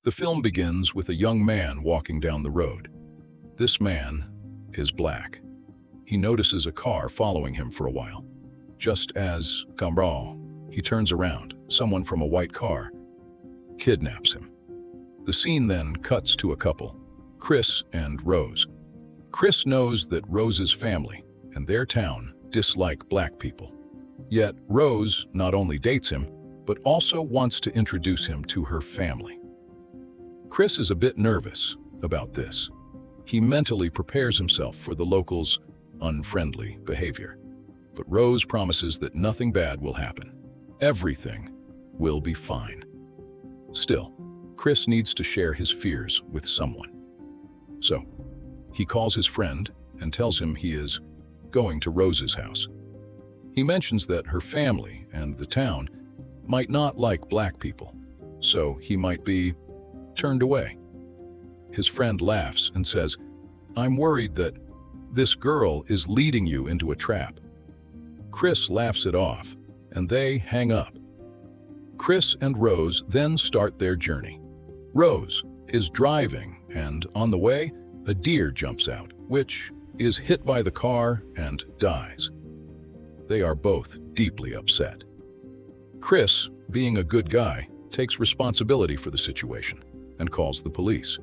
The film begins with a young man walking down the road. This man is black. He notices a car following him for a while. Just as he turns around, someone from a white car kidnaps him. The scene then cuts to a couple, Chris and Rose. Chris knows that Rose's family and their town dislike black people. Yet Rose not only dates him, but also wants to introduce him to her family. Chris is a bit nervous about this. He mentally prepares himself for the locals' unfriendly behavior. But Rose promises that nothing bad will happen. Everything will be fine. Still, Chris needs to share his fears with someone. So, he calls his friend and tells him he is going to Rose's house. He mentions that her family and the town might not like black people, so he might be turned away. His friend laughs and says, "I'm worried that this girl is leading you into a trap." Chris laughs it off, and they hang up. Chris and Rose then start their journey. Rose is driving, and on the way, a deer jumps out, which is hit by the car and dies. They are both deeply upset. Chris, being a good guy, takes responsibility for the situation and calls the police.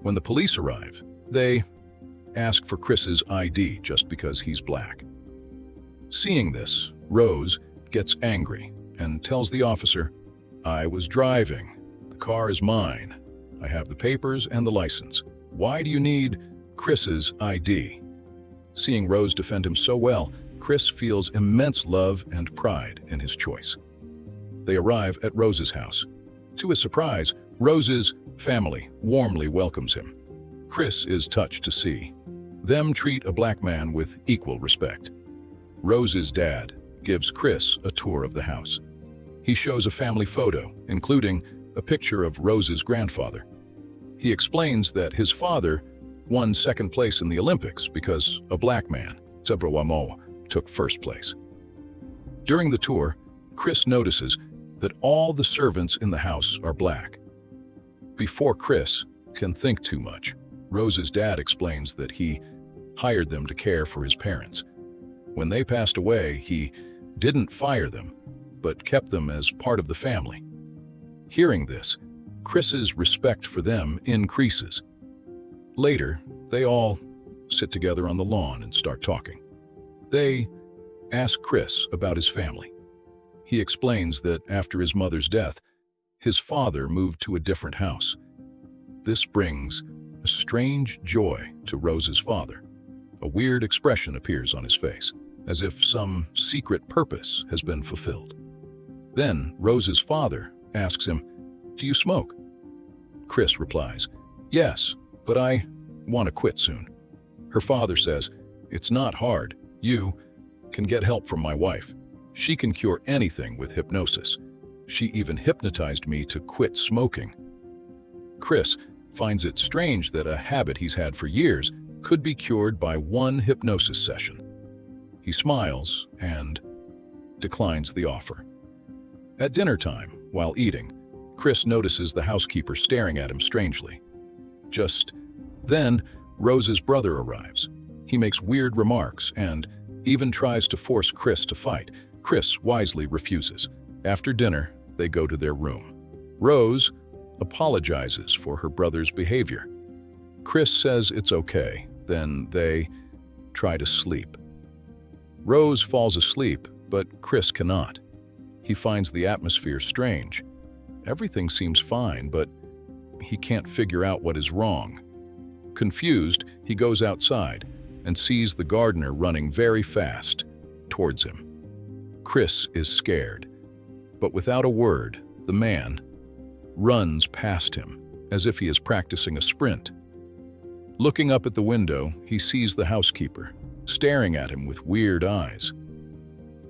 When the police arrive, they ask for Chris's ID just because he's black. Seeing this, Rose gets angry and tells the officer, "I was driving. The car is mine. I have the papers and the license. Why do you need Chris's ID?" Seeing Rose defend him so well, Chris feels immense love and pride in his choice. They arrive at Rose's house. To his surprise, Rose's family warmly welcomes him. Chris is touched to see them treat a black man with equal respect. Rose's dad gives Chris a tour of the house. He shows a family photo, including a picture of Rose's grandfather. He explains that his father won second place in the Olympics because a black man, 𝐒𝐫𝐲𝐽, took first place. During the tour, Chris notices that all the servants in the house are black. Before Chris can think too much, Rose's dad explains that he hired them to care for his parents. When they passed away, he didn't fire them, but kept them as part of the family. Hearing this, Chris's respect for them increases. Later, they all sit together on the lawn and start talking. They ask Chris about his family. He explains that after his mother's death, his father moved to a different house. This brings a strange joy to Rose's father. A weird expression appears on his face, as if some secret purpose has been fulfilled. Then Rose's father asks him, "Do you smoke?" Chris replies, "Yes, but I want to quit soon." Her father says, "It's not hard. You can get help from my wife. She can cure anything with hypnosis. She even hypnotized me to quit smoking." Chris finds it strange that a habit he's had for years could be cured by one hypnosis session. He smiles and declines the offer. At dinner time, while eating, Chris notices the housekeeper staring at him strangely. Just then, Rose's brother arrives. He makes weird remarks and even tries to force Chris to fight. Chris wisely refuses. After dinner, they go to their room. Rose apologizes for her brother's behavior. Chris says it's okay. Then they try to sleep. Rose falls asleep, but Chris cannot. He finds the atmosphere strange. Everything seems fine, but he can't figure out what is wrong. Confused, he goes outside and sees the gardener running very fast towards him. Chris is scared, but without a word, the man runs past him as if he is practicing a sprint. Looking up at the window, he sees the housekeeper staring at him with weird eyes.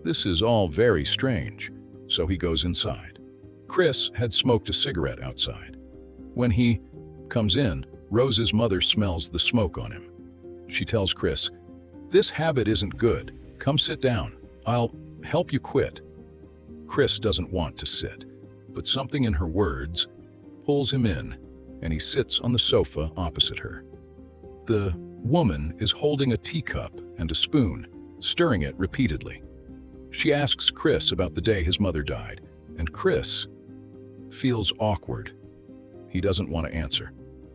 This is all very strange, so he goes inside. Chris had smoked a cigarette outside. When he comes in, Rose's mother smells the smoke on him. She tells Chris, "This habit isn't good. Come sit down. I'll help you quit." Chris doesn't want to sit, but something in her words pulls him in, and he sits on the sofa opposite her. The woman is holding a teacup and a spoon, stirring it repeatedly. She asks Chris about the day his mother died, and Chris feels awkward. He doesn't want to answer.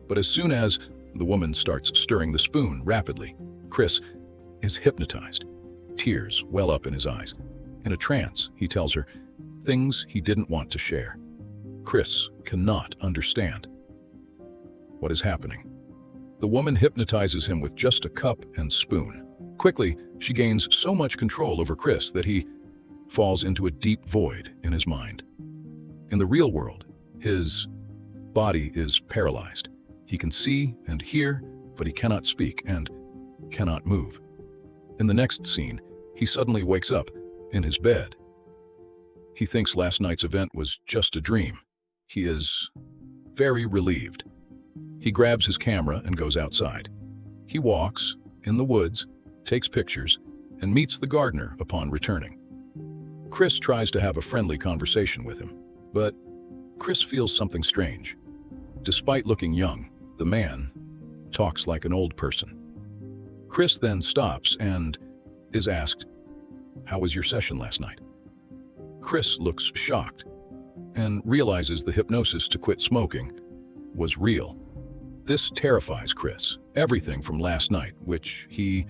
But as soon as the woman starts stirring the spoon rapidly, Chris is hypnotized. Tears well up in his eyes. In a trance, he tells her things he didn't want to share. Chris cannot understand what is happening. The woman hypnotizes him with just a cup and spoon. Quickly, she gains so much control over Chris that he falls into a deep void in his mind. In the real world, his body is paralyzed. He can see and hear, but he cannot speak and cannot move. In the next scene, he suddenly wakes up in his bed. He thinks last night's event was just a dream. He is very relieved. He grabs his camera and goes outside. He walks in the woods, takes pictures, and meets the gardener upon returning. Chris tries to have a friendly conversation with him, but Chris feels something strange. Despite looking young, the man talks like an old person. Chris then stops and is asked, "How was your session last night?" Chris looks shocked and realizes the hypnosis to quit smoking was real. This terrifies Chris. Everything from last night, which he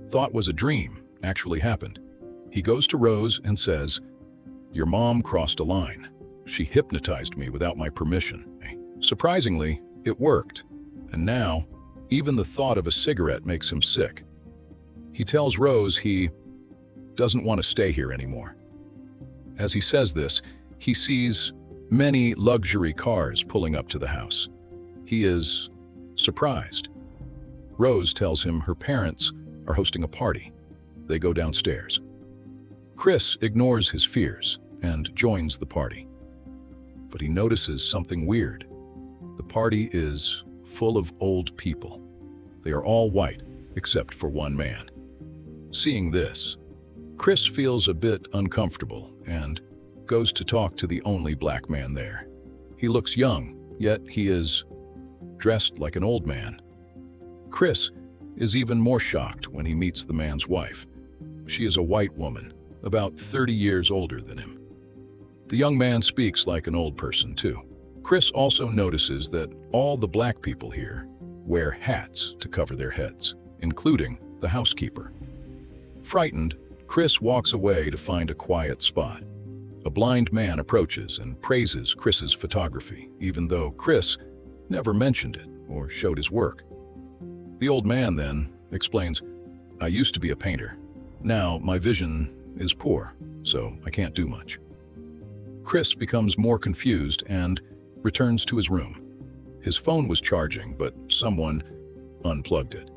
thought was a dream, actually happened. He goes to Rose and says, "Your mom crossed a line. She hypnotized me without my permission." Surprisingly, it worked, and now even the thought of a cigarette makes him sick. He tells Rose he doesn't want to stay here anymore. As he says this, he sees many luxury cars pulling up to the house. He is surprised. Rose tells him her parents are hosting a party. They go downstairs. Chris ignores his fears and joins the party. But he notices something weird. The party is full of old people. They are all white, except for one man. Seeing this, Chris feels a bit uncomfortable and goes to talk to the only black man there. He looks young, yet he is dressed like an old man. Chris is even more shocked when he meets the man's wife. She is a white woman, about 30 years older than him. The young man speaks like an old person too. Chris also notices that all the black people here wear hats to cover their heads, including the housekeeper. Frightened, Chris walks away to find a quiet spot. A blind man approaches and praises Chris's photography, even though Chris never mentioned it or showed his work. The old man then explains, "I used to be a painter. Now my vision is poor, so I can't do much." Chris becomes more confused and returns to his room. His phone was charging, but someone unplugged it.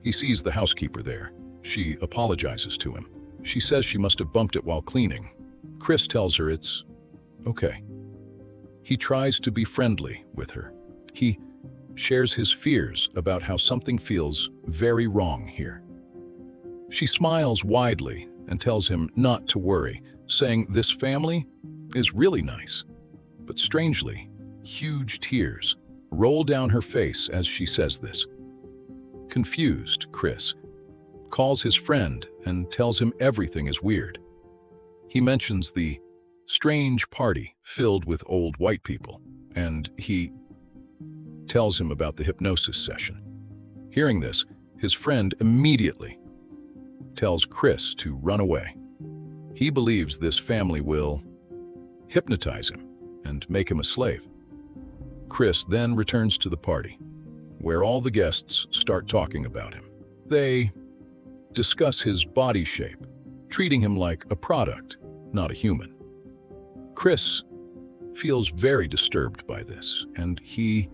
He sees the housekeeper there. She apologizes to him. She says she must have bumped it while cleaning. Chris tells her it's okay. He tries to be friendly with her. He shares his fears about how something feels very wrong here. She smiles widely and tells him not to worry, saying this family is really nice. But strangely, huge tears roll down her face as she says this. Confused, Chris calls his friend and tells him everything is weird. He mentions the strange party filled with old white people, and he tells him about the hypnosis session. Hearing this, his friend immediately tells Chris to run away. He believes this family will hypnotize him and make him a slave. Chris then returns to the party, where all the guests start talking about him. They discuss his body shape, treating him like a product, not a human. Chris feels very disturbed by this, and he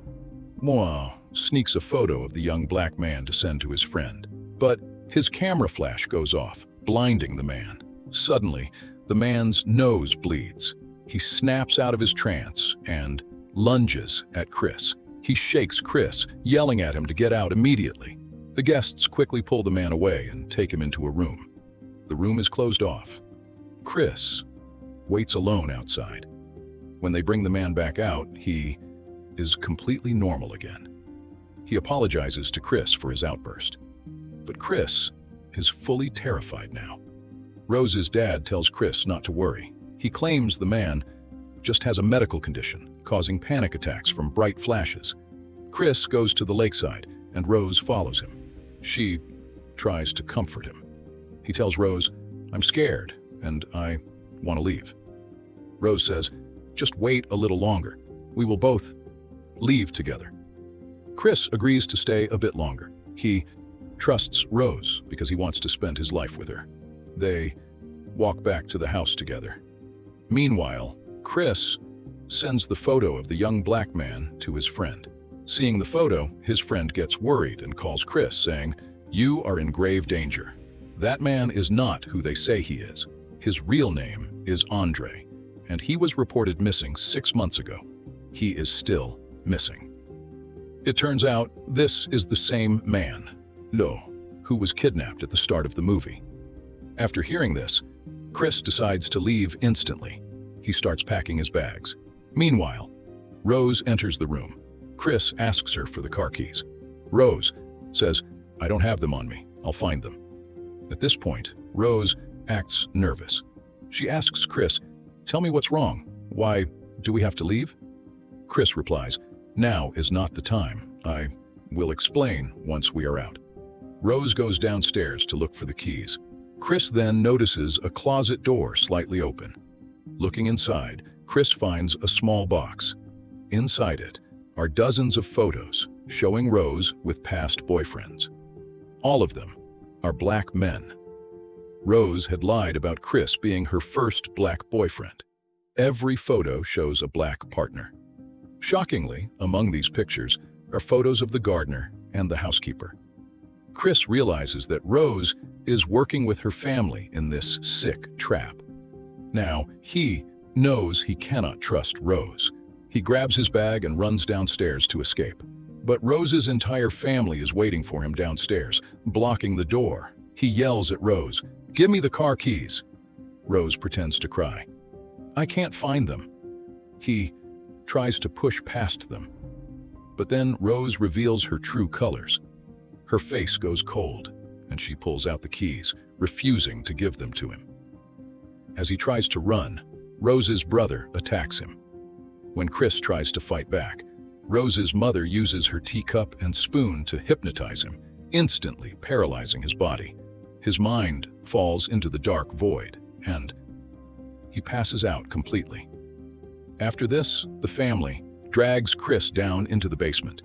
sneaks a photo of the young black man to send to his friend. But his camera flash goes off, blinding the man. Suddenly, the man's nose bleeds. He snaps out of his trance and lunges at Chris. He shakes Chris, yelling at him to get out immediately. The guests quickly pull the man away and take him into a room. The room is closed off. Chris waits alone outside. When they bring the man back out, he is completely normal again. He apologizes to Chris for his outburst. But Chris is fully terrified now. Rose's dad tells Chris not to worry. He claims the man just has a medical condition, causing panic attacks from bright flashes. Chris goes to the lakeside, and Rose follows him. She tries to comfort him. He tells Rose, "I'm scared, and I want to leave." Rose says, "Just wait a little longer. We will both leave together." Chris agrees to stay a bit longer. He trusts Rose because he wants to spend his life with her. They walk back to the house together. Meanwhile, Chris sends the photo of the young black man to his friend. Seeing the photo, his friend gets worried and calls Chris, saying, "You are in grave danger. That man is not who they say he is. His real name is Andre, and he was reported missing 6 months ago. He is still missing." It turns out this is the same man, Lo, who was kidnapped at the start of the movie. After hearing this, Chris decides to leave instantly. He starts packing his bags. Meanwhile, Rose enters the room. Chris asks her for the car keys. Rose says, "I don't have them on me. I'll find them." At this point, Rose acts nervous. She asks Chris, "Tell me what's wrong. Why do we have to leave?" Chris replies, "Now is not the time. I will explain once we are out." Rose goes downstairs to look for the keys. Chris then notices a closet door slightly open. Looking inside, Chris finds a small box. Inside it are dozens of photos showing Rose with past boyfriends. All of them are black men. Rose had lied about Chris being her first black boyfriend. Every photo shows a black partner. Shockingly, among these pictures are photos of the gardener and the housekeeper. Chris realizes that Rose is working with her family in this sick trap. Now, he knows he cannot trust Rose. He grabs his bag and runs downstairs to escape. But Rose's entire family is waiting for him downstairs, blocking the door. He yells at Rose, "Give me the car keys." Rose pretends to cry. "I can't find them." He tries to push past them. But then Rose reveals her true colors. Her face goes cold, and she pulls out the keys, refusing to give them to him. As he tries to run, Rose's brother attacks him. When Chris tries to fight back, Rose's mother uses her teacup and spoon to hypnotize him, instantly paralyzing his body. His mind falls into the dark void, and he passes out completely. After this, the family drags Chris down into the basement.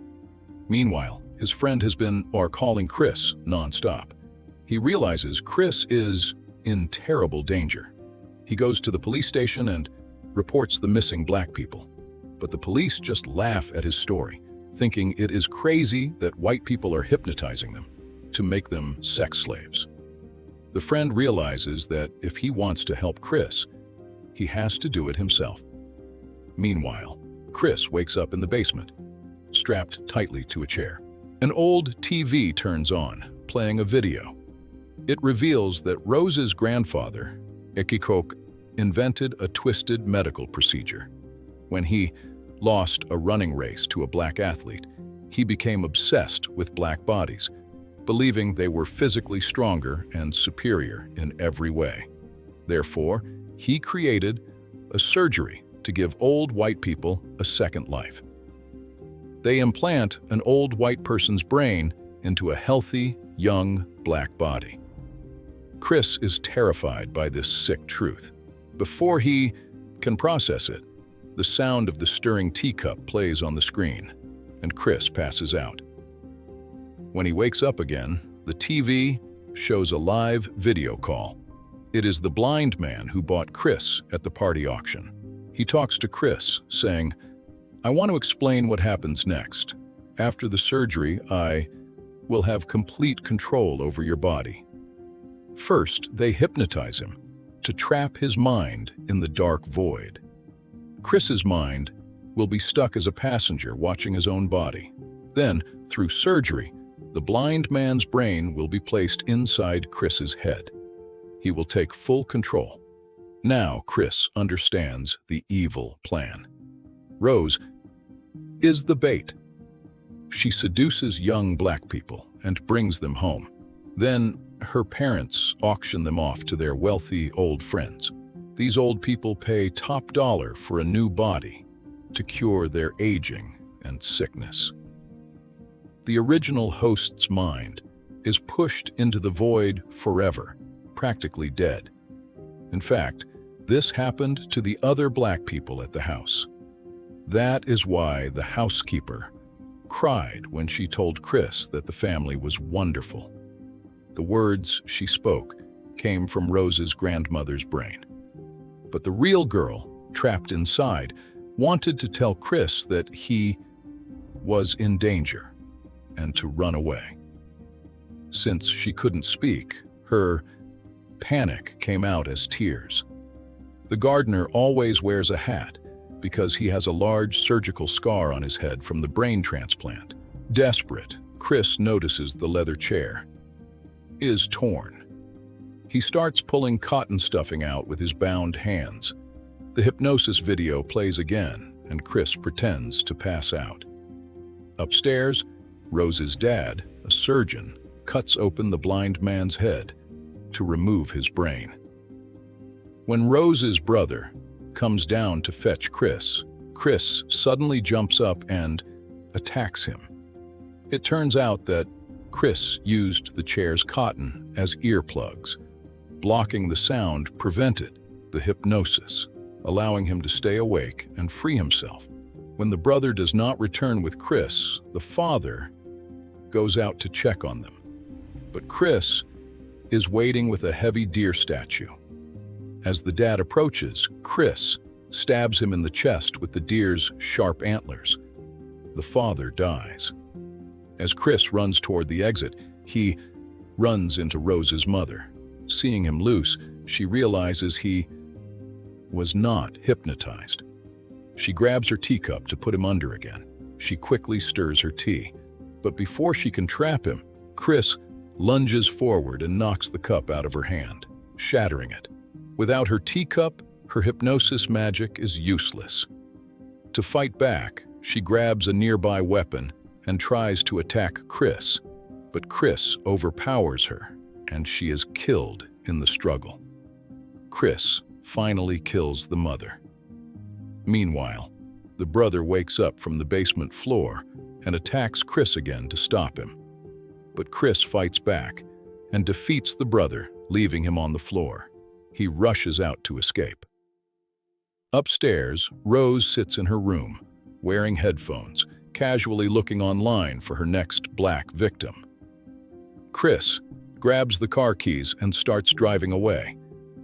Meanwhile, his friend has been calling Chris nonstop. He realizes Chris is in terrible danger. He goes to the police station and reports the missing black people. But the police just laugh at his story, thinking it is crazy that white people are hypnotizing them to make them sex slaves. The friend realizes that if he wants to help Chris, he has to do it himself. Meanwhile, Chris wakes up in the basement, strapped tightly to a chair. An old TV turns on, playing a video. It reveals that Rose's grandfather, 𝐏𝐬𝐭, invented a twisted medical procedure. When he lost a running race to a black athlete, he became obsessed with black bodies, believing they were physically stronger and superior in every way. Therefore, he created a surgery to give old white people a second life. They implant an old white person's brain into a healthy, young black body. Chris is terrified by this sick truth. Before he can process it, the sound of the stirring teacup plays on the screen, and Chris passes out. When he wakes up again, the TV shows a live video call. It is the blind man who bought Chris at the party auction. He talks to Chris, saying, "I want to explain what happens next. After the surgery, I will have complete control over your body." First, they hypnotize him to trap his mind in the dark void. Chris's mind will be stuck as a passenger watching his own body. Then, through surgery, the blind man's brain will be placed inside Chris's head. He will take full control. Now Chris understands the evil plan. Rose is the bait. She seduces young black people and brings them home. Then her parents auction them off to their wealthy old friends. These old people pay top dollar for a new body to cure their aging and sickness. The original host's mind is pushed into the void forever, practically dead. In fact, this happened to the other black people at the house. That is why the housekeeper cried when she told Chris that the family was wonderful. The words she spoke came from Rose's grandmother's brain. But the real girl, trapped inside, wanted to tell Chris that he was in danger and to run away. Since she couldn't speak, her panic came out as tears. The gardener always wears a hat because he has a large surgical scar on his head from the brain transplant. Desperate, Chris notices the leather chair is torn. He starts pulling cotton stuffing out with his bound hands. The hypnosis video plays again, and Chris pretends to pass out. Upstairs, Rose's dad, a surgeon, cuts open the blind man's head to remove his brain. When Rose's brother comes down to fetch Chris, Chris suddenly jumps up and attacks him. It turns out that Chris used the chair's cotton as earplugs. Blocking the sound prevented the hypnosis, allowing him to stay awake and free himself. When the brother does not return with Chris, the father goes out to check on them. But Chris is waiting with a heavy deer statue. As the dad approaches, Chris stabs him in the chest with the deer's sharp antlers. The father dies. As Chris runs toward the exit, he runs into Rose's mother. Seeing him loose, she realizes he was not hypnotized. She grabs her teacup to put him under again. She quickly stirs her tea. But before she can trap him, Chris lunges forward and knocks the cup out of her hand, shattering it. Without her teacup, her hypnosis magic is useless. To fight back, she grabs a nearby weapon and tries to attack Chris, but Chris overpowers her, and she is killed in the struggle. Chris finally kills the mother. Meanwhile, the brother wakes up from the basement floor and attacks Chris again to stop him. But Chris fights back and defeats the brother, leaving him on the floor. He rushes out to escape. Upstairs, Rose sits in her room, wearing headphones, casually looking online for her next black victim. Chris grabs the car keys and starts driving away.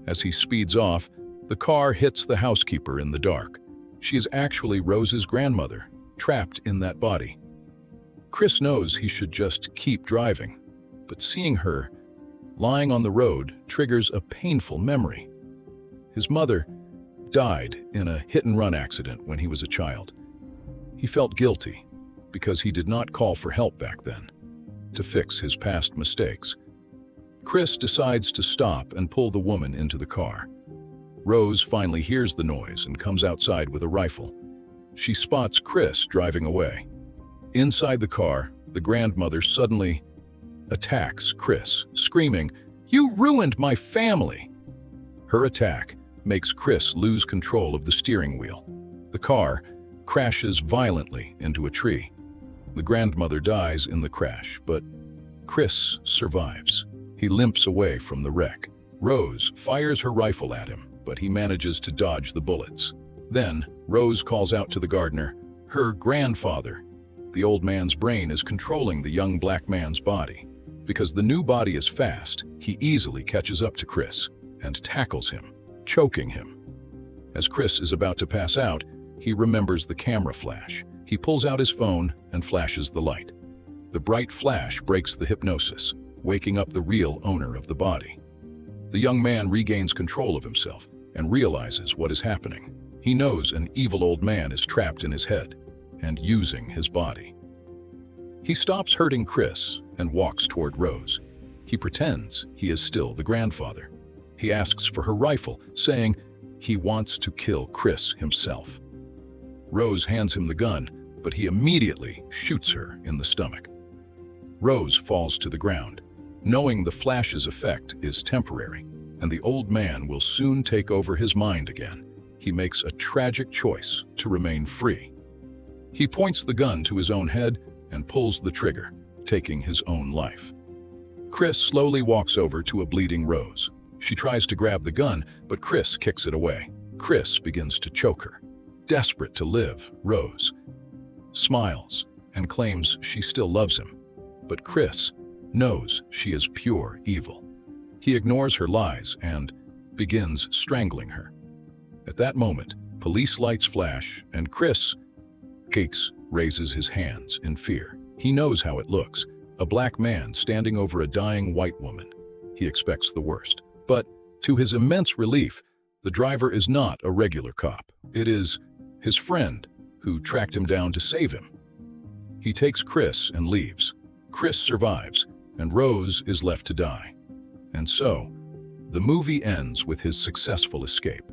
As he speeds off, the car hits the housekeeper in the dark. She is actually Rose's grandmother, trapped in that body. Chris knows he should just keep driving, but seeing her lying on the road triggers a painful memory. His mother died in a hit-and-run accident when he was a child. He felt guilty because he did not call for help back then to fix his past mistakes. Chris decides to stop and pull the woman into the car. Rose finally hears the noise and comes outside with a rifle. She spots Chris driving away. Inside the car, the grandmother suddenly attacks Chris, screaming, "You ruined my family!" Her attack makes Chris lose control of the steering wheel. The car crashes violently into a tree. The grandmother dies in the crash, but Chris survives. He limps away from the wreck. Rose fires her rifle at him, but he manages to dodge the bullets. Then, Rose calls out to the gardener, her grandfather. The old man's brain is controlling the young black man's body. Because the new body is fast, he easily catches up to Chris and tackles him, choking him. As Chris is about to pass out, he remembers the camera flash. He pulls out his phone and flashes the light. The bright flash breaks the hypnosis, waking up the real owner of the body. The young man regains control of himself and realizes what is happening. He knows an evil old man is trapped in his head and using his body. He stops hurting Chris and walks toward Rose. He pretends he is still the grandfather. He asks for her rifle, saying he wants to kill Chris himself. Rose hands him the gun, but he immediately shoots her in the stomach. Rose falls to the ground, knowing the flash's effect is temporary, and the old man will soon take over his mind again. He makes a tragic choice to remain free. He points the gun to his own head and pulls the trigger, taking his own life. Chris slowly walks over to a bleeding Rose. She tries to grab the gun, but Chris kicks it away. Chris begins to choke her. Desperate to live, Rose smiles and claims she still loves him. But Chris knows she is pure evil. He ignores her lies and begins strangling her. At that moment, police lights flash and Chris raises his hands in fear. He knows how it looks, a black man standing over a dying white woman. He expects the worst. But to his immense relief, the driver is not a regular cop. It is his friend who tracked him down to save him. He takes Chris and leaves. Chris survives, and Rose is left to die. And so, the movie ends with his successful escape.